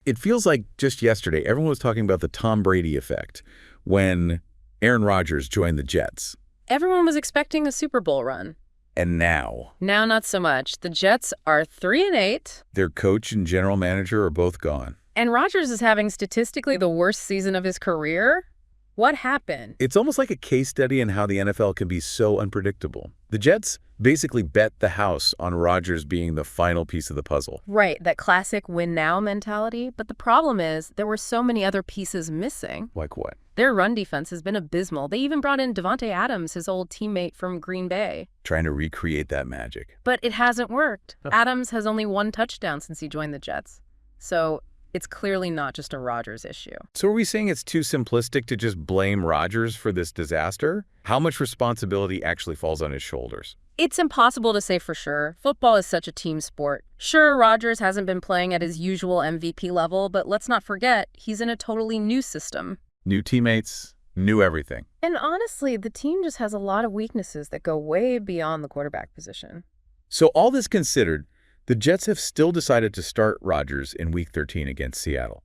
It feels like just yesterday, everyone was talking about the Tom Brady effect when Aaron Rodgers joined the Jets. Everyone was expecting a Super Bowl run. And now, Now, not so much. The Jets are 3-8, their coach and general manager are both gone. and Rodgers is having statistically the worst season of his career. What happened? It's almost like a case study in how the NFL can be so unpredictable. The Jets basically bet the house on Rodgers being the final piece of the puzzle. Right, that classic win-now mentality. But the problem is there were so many other pieces missing. Like what? Their run defense has been abysmal. They even brought in Devontae Adams, his old teammate from Green Bay. Trying to recreate that magic. But it hasn't worked. Adams has only 1 touchdown since he joined the Jets. So it's clearly not just a Rodgers issue. So are we saying it's too simplistic to just blame Rodgers for this disaster? How much responsibility actually falls on his shoulders? It's impossible to say for sure. Football is such a team sport. Sure, Rodgers hasn't been playing at his usual MVP level, but let's not forget, he's in a totally new system. New teammates, new everything. And honestly, the team just has a lot of weaknesses that go way beyond the quarterback position. So all this considered, the Jets have still decided to start Rodgers in Week 13 against Seattle.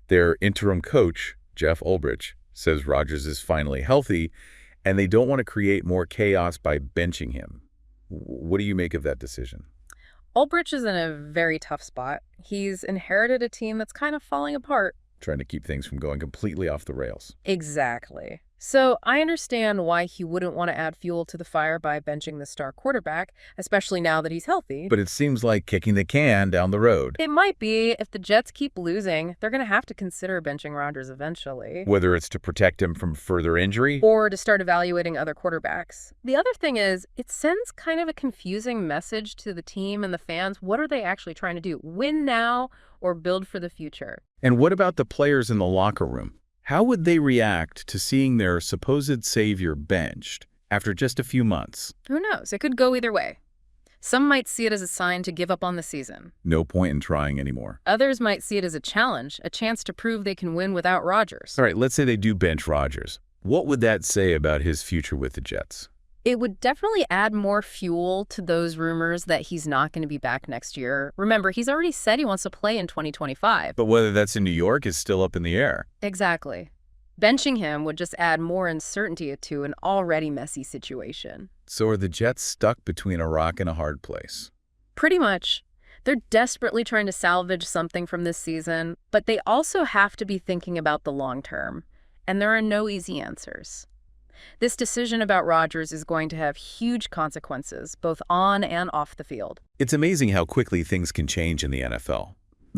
Their interim coach, Jeff Ulbrich, says Rodgers is finally healthy, and they don't want to create more chaos by benching him. What do you make of that decision? Ulbrich is in a very tough spot. He's inherited a team that's kind of falling apart. Trying to keep things from going completely off the rails. Exactly. So I understand why he wouldn't want to add fuel to the fire by benching the star quarterback, especially now that he's healthy. But it seems like kicking the can down the road. It might be. If the Jets keep losing, they're going to have to consider benching Rodgers eventually. Whether it's to protect him from further injury Or to start evaluating other quarterbacks. The other thing is, it sends kind of a confusing message to the team and the fans. What are they actually trying to do? Win now or build for the future? And what about the players in the locker room? How would they react to seeing their supposed savior benched after just a few months? Who knows? It could go either way. Some might see it as a sign to give up on the season. No point in trying anymore. Others might see it as a challenge, a chance to prove they can win without Rodgers. All right, let's say they do bench Rodgers. What would that say about his future with the Jets? It would definitely add more fuel to those rumors that he's not going to be back next year. Remember, he's already said he wants to play in 2025. But whether that's in New York is still up in the air. Exactly. Benching him would just add more uncertainty to an already messy situation. So are the Jets stuck between a rock and a hard place? Pretty much. They're desperately trying to salvage something from this season, but they also have to be thinking about the long term. And there are no easy answers. This decision about Rodgers is going to have huge consequences, both on and off the field. It's amazing how quickly things can change in the NFL.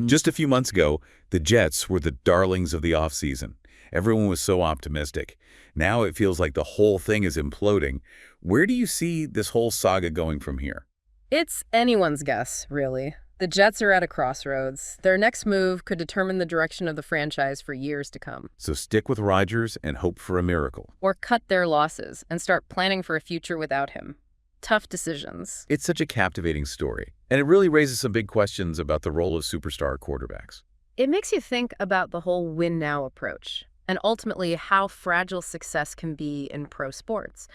Just a few months ago, the Jets were the darlings of the offseason. Everyone was so optimistic. Now it feels like the whole thing is imploding. Where do you see this whole saga going from here? It's anyone's guess, really. The Jets are at a crossroads. Their next move could determine the direction of the franchise for years to come. So stick with Rodgers and hope for a miracle. Or cut their losses and start planning for a future without him. Tough decisions. It's such a captivating story, and it really raises some big questions about the role of superstar quarterbacks. It makes you think about the whole win-now approach, and ultimately how fragile success can be in pro sports.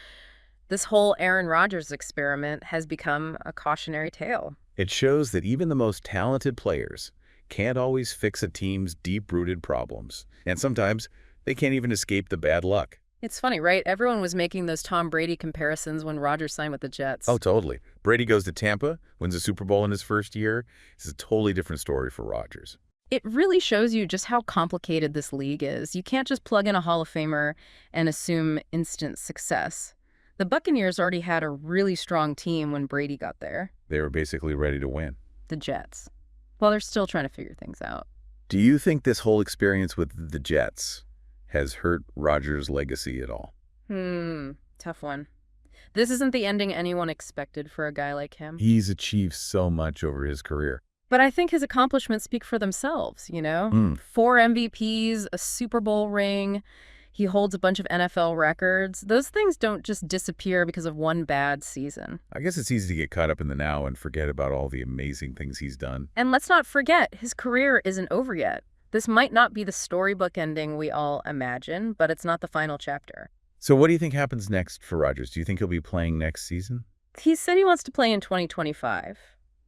This whole Aaron Rodgers experiment has become a cautionary tale. It shows that even the most talented players can't always fix a team's deep-rooted problems, and sometimes they can't even escape the bad luck. It's funny, right? Everyone was making those Tom Brady comparisons when Rodgers signed with the Jets. Oh, totally. Brady goes to Tampa, wins a Super Bowl in his first year. It's a totally different story for Rodgers. It really shows you just how complicated this league is. You can't just plug in a Hall of Famer and assume instant success. The Buccaneers already had a really strong team when Brady got there. They were basically ready to win. The Jets. Well, they're still trying to figure things out. Do you think this whole experience with the Jets has hurt Rodgers' legacy at all? Tough one. This isn't the ending anyone expected for a guy like him. He's achieved so much over his career. But I think his accomplishments speak for themselves, you know? 4 MVPs, a Super Bowl ring. He holds a bunch of NFL records. Those things don't just disappear because of one bad season. I guess it's easy to get caught up in the now and forget about all the amazing things he's done. And let's not forget, his career isn't over yet. This might not be the storybook ending we all imagine, but it's not the final chapter. So what do you think happens next for Rodgers? Do you think he'll be playing next season? He said he wants to play in 2025.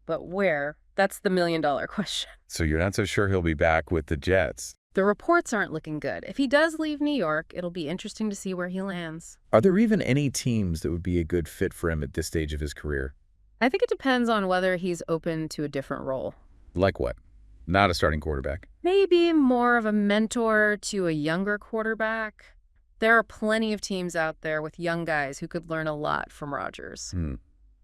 But where? That's the million-dollar question. So you're not so sure he'll be back with the Jets. The reports aren't looking good. If he does leave New York, it'll be interesting to see where he lands. Are there even any teams that would be a good fit for him at this stage of his career? I think it depends on whether he's open to a different role. Like what? Not a starting quarterback. Maybe more of a mentor to a younger quarterback. There are plenty of teams out there with young guys who could learn a lot from Rodgers.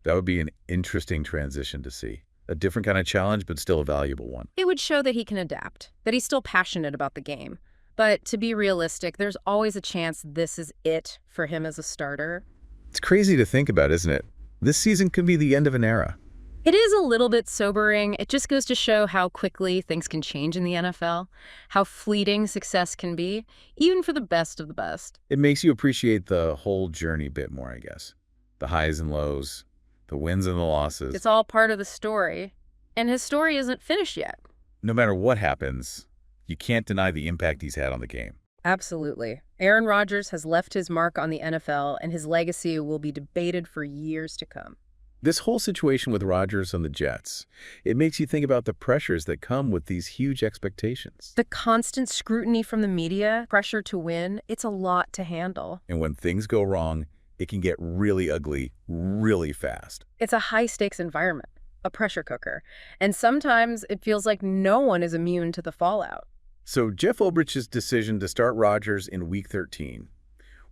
That would be an interesting transition to see. A different kind of challenge, but still a valuable one. It would show that he can adapt, that he's still passionate about the game. But to be realistic, there's always a chance this is it for him as a starter. It's crazy to think about, isn't it? This season could be the end of an era. It is a little bit sobering. It just goes to show how quickly things can change in the NFL, how fleeting success can be, even for the best of the best. It makes you appreciate the whole journey a bit more, I guess. The highs and lows, the wins and the losses. It's all part of the story, and his story isn't finished yet. No matter what happens, you can't deny the impact he's had on the game. Absolutely. Aaron Rodgers has left his mark on the NFL, and his legacy will be debated for years to come. This whole situation with Rodgers and the Jets, it makes you think about the pressures that come with these huge expectations. The constant scrutiny from the media, pressure to win, it's a lot to handle. And when things go wrong, it can get really ugly really fast. It's a high-stakes environment, a pressure cooker, and sometimes it feels like no one is immune to the fallout. So Jeff Ulbrich's decision to start Rodgers in Week 13,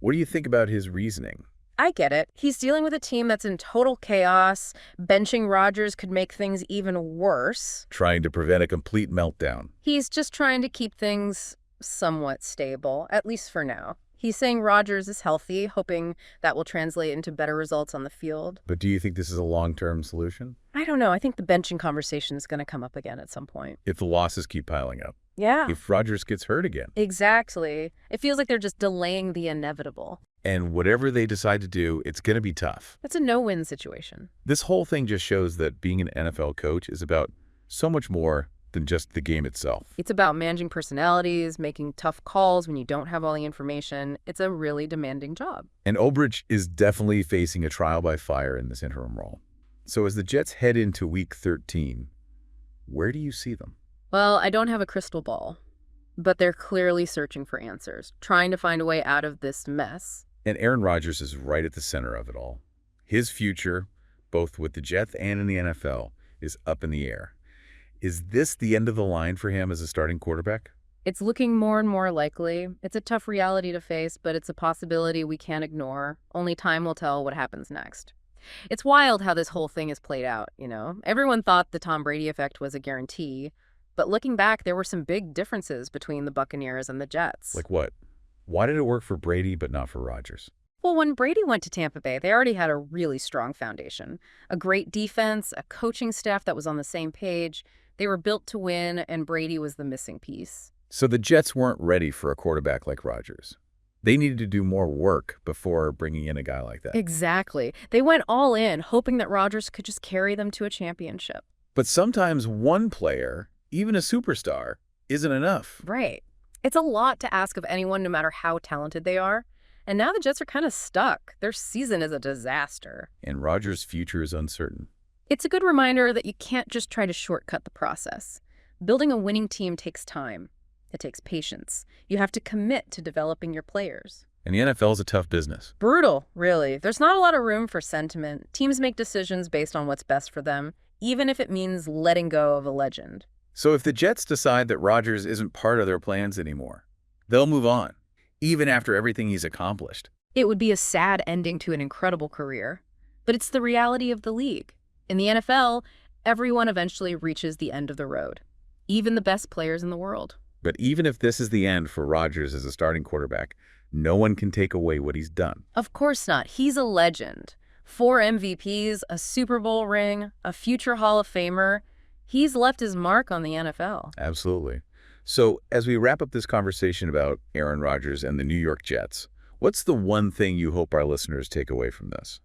what do you think about his reasoning? I get it. He's dealing with a team that's in total chaos. Benching Rodgers could make things even worse. Trying to prevent a complete meltdown. He's just trying to keep things somewhat stable, at least for now. He's saying Rodgers is healthy, hoping that will translate into better results on the field. But do you think this is a long-term solution? I don't know. I think the benching conversation is going to come up again at some point. If the losses keep piling up. Yeah. If Rodgers gets hurt again. Exactly. It feels like they're just delaying the inevitable. And whatever they decide to do, it's going to be tough. It's a no-win situation. This whole thing just shows that being an NFL coach is about so much more than just the game itself. It's about managing personalities, making tough calls when you don't have all the information. It's a really demanding job. And Ulbrich is definitely facing a trial by fire in this interim role. So as the Jets head into Week 13, where do you see them? Well, I don't have a crystal ball, but they're clearly searching for answers, trying to find a way out of this mess. And Aaron Rodgers is right at the center of it all. His future, both with the Jets and in the NFL, is up in the air. Is this the end of the line for him as a starting quarterback? It's looking more and more likely. It's a tough reality to face, but it's a possibility we can't ignore. Only time will tell what happens next. It's wild how this whole thing is played out, you know? Everyone thought the Tom Brady effect was a guarantee, but looking back, there were some big differences between the Buccaneers and the Jets. Like what? Why did it work for Brady but not for Rodgers? Well, when Brady went to Tampa Bay, they already had a really strong foundation. A great defense, a coaching staff that was on the same page. They were built to win, and Brady was the missing piece. So the Jets weren't ready for a quarterback like Rodgers. They needed to do more work before bringing in a guy like that. Exactly. They went all in, hoping that Rodgers could just carry them to a championship. But sometimes one player, even a superstar, isn't enough. Right. It's a lot to ask of anyone, no matter how talented they are. And now the Jets are kind of stuck. Their season is a disaster. And Rodgers' future is uncertain. It's a good reminder that you can't just try to shortcut the process. Building a winning team takes time. It takes patience. You have to commit to developing your players. And the NFL is a tough business. Brutal, really. There's not a lot of room for sentiment. Teams make decisions based on what's best for them, even if it means letting go of a legend. So if the Jets decide that Rodgers isn't part of their plans anymore, they'll move on, even after everything he's accomplished. It would be a sad ending to an incredible career. But it's the reality of the league. In the NFL, everyone eventually reaches the end of the road, even the best players in the world. But even if this is the end for Rodgers as a starting quarterback, no one can take away what he's done. Of course not. He's a legend. 4 MVPs, a Super Bowl ring, a future Hall of Famer. He's left his mark on the NFL. Absolutely. So as we wrap up this conversation about Aaron Rodgers and the New York Jets, what's the one thing you hope our listeners take away from this?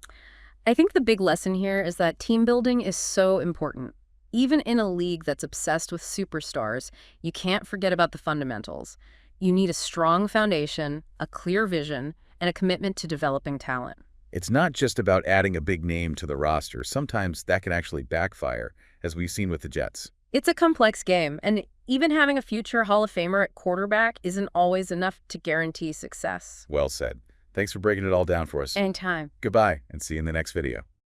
I think the big lesson here is that team building is so important. Even in a league that's obsessed with superstars, you can't forget about the fundamentals. You need a strong foundation, a clear vision, and a commitment to developing talent. It's not just about adding a big name to the roster. Sometimes that can actually backfire, as we've seen with the Jets. It's a complex game, and even having a future Hall of Famer at quarterback isn't always enough to guarantee success. Well said. Thanks for breaking it all down for us. Anytime. Goodbye, and see you in the next video.